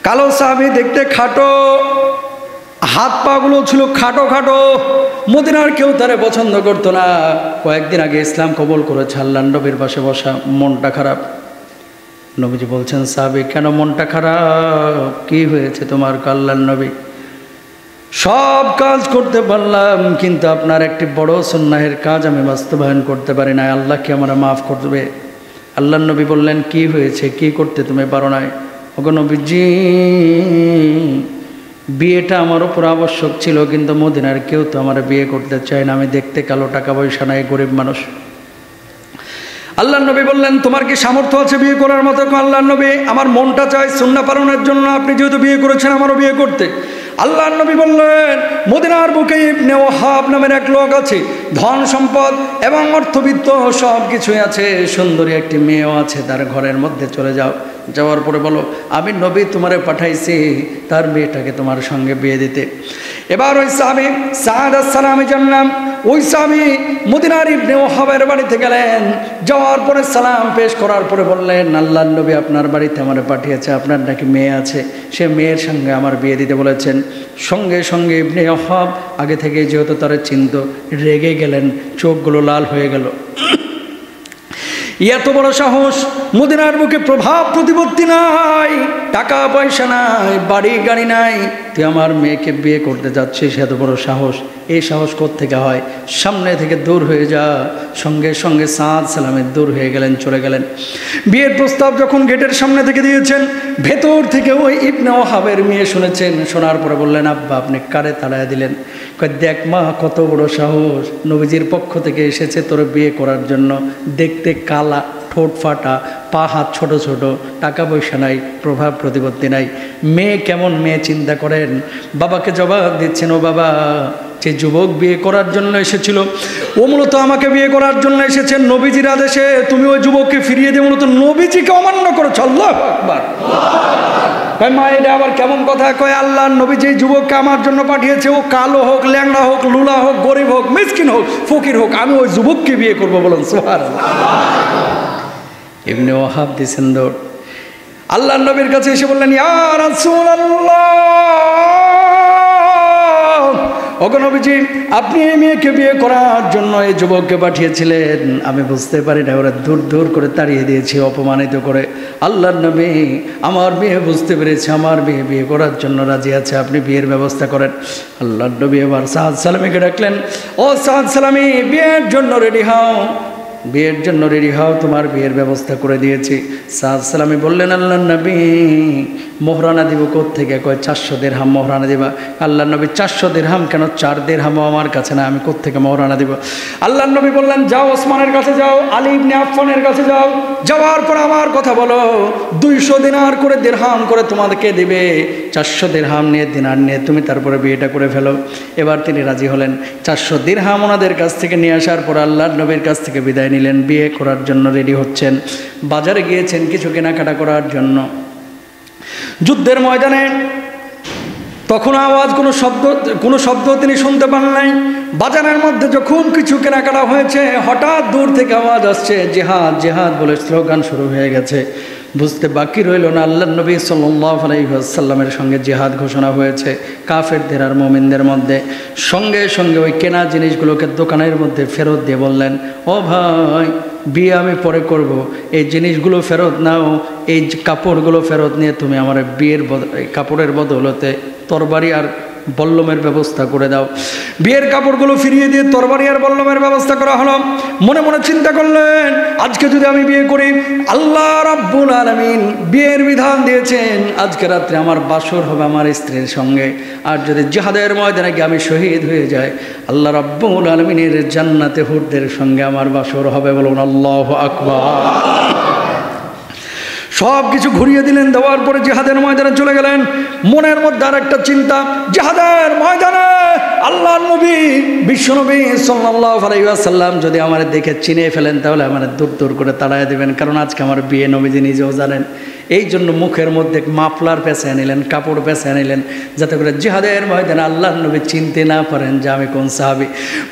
কালো সাহাবী, দেখতে খাটো, হাত পাগুলো ছিল খাটো খাটো। মদিনার কেউ তারে পছন্দ করতো না। কয়েকদিন আগে ইসলাম কবুল করেছে, আল্লাহর নবীর পাশে বসা, মনটা খারাপ। নবীজি বলছেন, সাহাবী কেন মনটা খারাপ, কি হয়েছে তোমার? আল্লাহর নবী, সব কাজ করতে পারলাম, কিন্তু আপনার একটি বড় সুন্নাহের কাজ আমি বাস্তবায়ন করতে পারি না, আল্লাহ কি আমার মাফ করবে? আল্লাহর নবী বললেন, কি হয়েছে, কি করতে তুমি পারো নাই? ওগো নবীজি, বিয়েটা আমার উপর আবশ্যক ছিল, কিন্তু মদিনার কেউ তো আমার বিয়ে করতে চায় না, আমি দেখতে কালো, টাকা পয়সা নাই, গরিব মানুষ। আল্লাহর নবী বললেন, তোমার কি সামর্থ্য আছে বিয়ে করার মতো? আল্লাহর নবী, আমার মনটা চায় সুন্নাহ পালনের জন্য, আপনি যেহেতু বিয়ে করেছেন আমারও বিয়ে করতে। আল্লাহর নবী বললেন, মদিনার বুকে ইবনে ওয়াহাব নামের এক লোক আছে, ধন সম্পদ এবং অর্থবিত্ত সব কিছুই আছে, সুন্দরী একটি মেয়েও আছে, তার ঘরের মধ্যে চলে যাও। যাওয়ার পরে বলো, আমি নবী তোমারে পাঠাইছি তার মেয়েটাকে তোমার সঙ্গে বিয়ে দিতে। এবার ওই সাহাবী সাদ আসসালামী জানলাম, ওই সাহাবী মদিনার ইবনে ওয়াহাবের বাড়িতে গেলেন। যাওয়ার পরে সালাম পেশ করার পরে বললেন, আল্লাহর নবী আপনার বাড়িতে আমারে পাঠিয়েছে, আপনার নাকি মেয়ে আছে, সে মেয়ের সঙ্গে আমার বিয়ে দিতে বলেছেন। সঙ্গে সঙ্গে ইবনে ওয়াহাব আগে থেকে যেহেতু তারা চিনত, রেগে গেলেন, চোখগুলো লাল হয়ে গেল। এত বড় সাহস! মদিনার বুকে প্রভাব প্রতিপত্তি নাই, টাকা পয়সা নাই, বাড়ি গাড়ি নাই, তুই আমার মেয়েকে বিয়ে করতে যাচ্ছিস, এত বড় সাহস! এই সাহস কোত্থেকে হয়? সামনে থেকে দূর হয়ে যা। সঙ্গে সঙ্গে সাদ সালামের দূর হয়ে গেলেন, চলে গেলেন। বিয়ের প্রস্তাব যখন গেটের সামনে থেকে দিয়েছেন, ভেতর থেকে ওই ইবনে ওয়াহাবের মেয়ে শুনেছেন। শোনার পরে বললেন, আব্বা আপনি কারে তাড়ায় দিলেন? কয়, দেখ মা, কত বড় সাহস, নবীজির পক্ষ থেকে এসেছে তোর বিয়ে করার জন্য, দেখতে কালা, ঠোঁট ফাটা, পা হাত ছোট ছোট, টাকা পয়সা নাই, প্রভাব প্রতিপত্তি নাই, মেয়ে কেমন মেয়ে চিন্তা করেন। বাবাকে জবাব দিচ্ছেন, ও বাবা, যে যুবক বিয়ে করার জন্য এসেছিল ও মূলত আমাকে বিয়ে করার জন্য এসেছেন নবীজির আদেশে, তুমি ওই যুবককে ফিরিয়ে দিয়ে মূলত নবীজিকে অমান্য করেছ। আল্লাহু আকবার। কয়, মা এটা আবার কেমন কথা? কয়, আল্লাহর নবী যে যুবককে আমার জন্য পাঠিয়েছে, ও কালো হোক, ল্যাংড়া হোক, লুলা হোক, গরিব হোক, মিসকিন হোক, ফকির হোক, আমি ওই যুবককে বিয়ে করবো। বলুন সুবহানাল্লাহ। ইবনে ওয়াহাব দিছেন দৌড়, আল্লাহর নবীর কাছে এসে বললেন, ইয়া রাসূলুল্লাহ, ওগো নবীজি, আপনি এই মেয়েকে বিয়ে করার জন্য এই যুবককে পাঠিয়েছিলেন, আমি বুঝতে পারি না, ওরা দূর দূর করে তাড়িয়ে দিয়েছি, অপমানিত করে। আল্লাহর নবী, আমার মেয়ে বুঝতে পেরেছে আমার মেয়ে বিয়ে করার জন্য রাজি আছে, আপনি বিয়ের ব্যবস্থা করেন। আল্লাহর নবী এবার সাদ সালামীকে ডাকলেন, ও সাদ সালামী, বিয়ের জন্য রেডি হও, বিয়ের জন্য রেডি হও, তোমার বিয়ের ব্যবস্থা করে দিয়েছি। সাদ সালামী বললেন, আল্লাহর নবী, মোহরানা দিব কোত্থেকে? কয়, 400 দিরহাম মোহরানা দিবা। আল্লাহর নবী, 400 দিরহাম কেন? 4 দিরহামও আমার কাছে না, আমি কোত্থেকে মোহরানা দিব? আল্লাহর নবী বললেন, যাও ওসমানের কাছে যাও, আলী ইবনে আফফানের কাছে যাও, যাওয়ার পর আমার কথা বলো, 200 দিনার করে দিরহাম করে তোমাদেরকে দিবে, 400 দিরহাম নিয়ে, দিনার নিয়ে তুমি তারপরে বিয়েটা করে ফেলো। এবার তিনি রাজি হলেন। 400 দিরহাম ওনাদের কাছ থেকে নিয়ে আসার পর আল্লাহর নবীর কাছ থেকে বিদায় নিলেন, বিয়ে করার জন্য রেডি হচ্ছেন। বাজারে গিয়েছেন কিছু কেনাকাটা করার জন্য। যুদ্ধের ময়দানে তখন আওয়াজ, কোনো শব্দ তিনি শুনতে পান নাই। বাজারের মধ্যে যখন কিছু কেনাকাটা হয়েছে, হঠাৎ দূর থেকে আওয়াজ আসছে, জিহাদ জিহাদ বলে স্লোগান শুরু হয়ে গেছে। বুঝতে বাকি রইল না, আল্লাহর নবী সাল্লাল্লাহু আলাইহি ওয়াসাল্লামের সঙ্গে জিহাদ ঘোষণা হয়েছে কাফেরদের আর মুমিনদের মধ্যে। সঙ্গে সঙ্গে ওই কেনা জিনিসগুলোকে দোকানের মধ্যে ফেরত দিয়ে বললেন, ও ভাই, বিয়ে আমি পরে করব, এই জিনিসগুলো ফেরত নাও, এই কাপড়গুলো ফেরত নিয়ে তুমি আমার বিয়ের কাপড়ের বদলতে তরবারি আর বল্লমের ব্যবস্থা করে দাও। বিয়ের কাপড়গুলো ফিরিয়ে দিয়ে তরবারি আর বল্লমের ব্যবস্থা করা হলো। মনে মনে চিন্তা করলেন, আজকে যদি আমি বিয়ে করি, আল্লাহ রাব্বুল আলামিন বিয়ের বিধান দিয়েছেন, আজকে রাত্রে আমার বাসর হবে আমার স্ত্রীর সঙ্গে, আর যদি জিহাদের ময়দানে গিয়ে আমি শহীদ হয়ে যাই, আল্লাহ রাব্বুল আলামিনের জান্নাতে হুরদের সঙ্গে আমার বাসর হবে। বলুন আল্লাহু আকবার। সব কিছু ঘুরিয়ে দিলেন, দেওয়ার পরে জিহাদের ময়দানে চলে গেলেন। মনের মধ্যে আর একটা চিন্তা, জিহাদের ময়দানে আল্লাহর নবী বিশ্বনবী সাল্লাল্লাহু আলাইহি ওয়াসাল্লাম যদি আমার দেখে চিনে ফেলেন, তাহলে আমার দূর দূর করে তাড়ায় দেবেন, কারণ আজকে আমার বিয়ে নবীজি নিজেও জানেন। এই জন্য মুখের মধ্যে মাফলার পেঁচে নিলেন, কাপড় পেঁচে নিলেন, যাতে করে জিহাদের ময়দানে আল্লাহর নবী চিনতে না পারেন যে আমি কোন সাহাবী।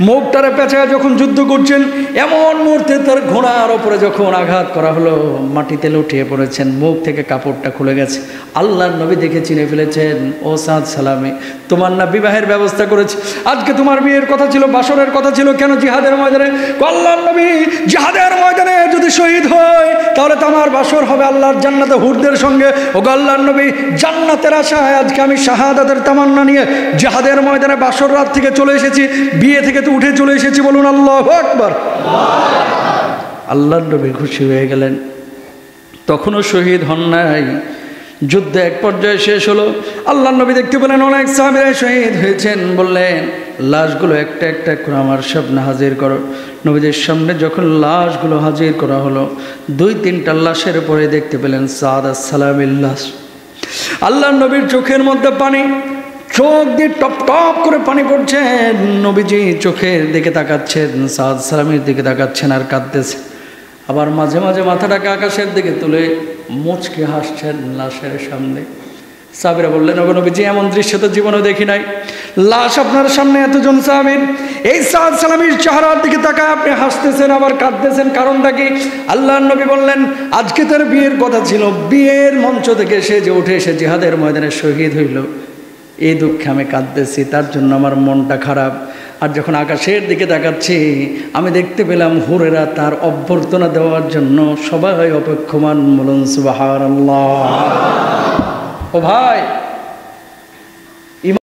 মুখটারে পেঁচায় যখন যুদ্ধ করছেন, এমন মুহূর্তে তার ঘোড়ার ওপরে যখন আঘাত করা হলো, মাটিতে লুটিয়ে পড়েছেন, মুখ থেকে কাপড়টা খুলে গেছে। আল্লাহর নবী দেখে চিনে ফেলেছেন, ও সাদ সালামি, তোমার না বিবাহের ব্যবস্থা করেছে, আজকে তোমার বিয়ের কথা ছিল, বাসরের কথা ছিল, কেন জিহাদের ময়দানে? আল্লাহর নবী, জিহাদের ময়দানে যদি শহীদ হয় তাহলে তো আমার বাসর হবে আল্লাহর জান্নাতে হুরদের সঙ্গে। ও আল্লাহর নবী, জান্নাতের আশায় আজকে আমি শাহাদাতের তামান্না নিয়ে জিহাদের ময়দানে বাসর রাত থেকে চলে এসেছি, বিয়ে থেকে তো উঠে চলে এসেছি, বলুন আল্লাহু আকবার। আল্লাহর নবী খুশি হয়ে গেলেন। তখনও শহীদ হন নাই, যুদ্ধ এক পর্যায়ে শেষ হলো। আল্লাহর নবী দেখতে পেলেন অনেক সাহাবীরা শহীদ হয়েছেন, বললেন লাশগুলো একটা একটা করে আমার সামনে হাজির করো। নবীদের সামনে যখন লাশগুলো হাজির করা হলো, 2-3টা লাশের পরে দেখতে পেলেন সাদ সালামের লাশ। আল্লাহর নবীর চোখের মধ্যে পানি, চোখ দিয়ে টপ টপ করে পানি পড়ছে। নবীজি চোখের দিকে তাকাচ্ছেন, সাদ সালামের দিকে তাকাচ্ছেন আর কাঁদতেছেন। আবার মাঝে মাঝে মাথাটাকে আকাশের দিকে তুলে মুচকে হাসছেন লাশের সামনে। সাহাবীরা বললেন, ওগো নবীজি, এমন দৃশ্য তো জীবনে দেখি নাই। লাশ আপনার সামনে, এতজন সাহাবীর, এই সাদ সালামের চেহারার দিকে তাকায় আপনি হাসতেছেন আবার কাঁদতেছেন, কারণটা কি? আল্লাহর নবী বললেন, আজকে তার বিয়ের কথা ছিল, বিয়ের মঞ্চ থেকে সে যে উঠে এসে জিহাদের ময়দানে শহীদ হইল, এই দুঃখে আমি কাঁদতেছি, তার জন্য আমার মনটা খারাপ। আর যখন আকাশের দিকে তাকাচ্ছি, আমি দেখতে পেলাম হুরেরা তার অভ্যর্থনা দেওয়ার জন্য সবাই অপেক্ষমান। বলুন সুবহানাল্লাহ। ও ভাই,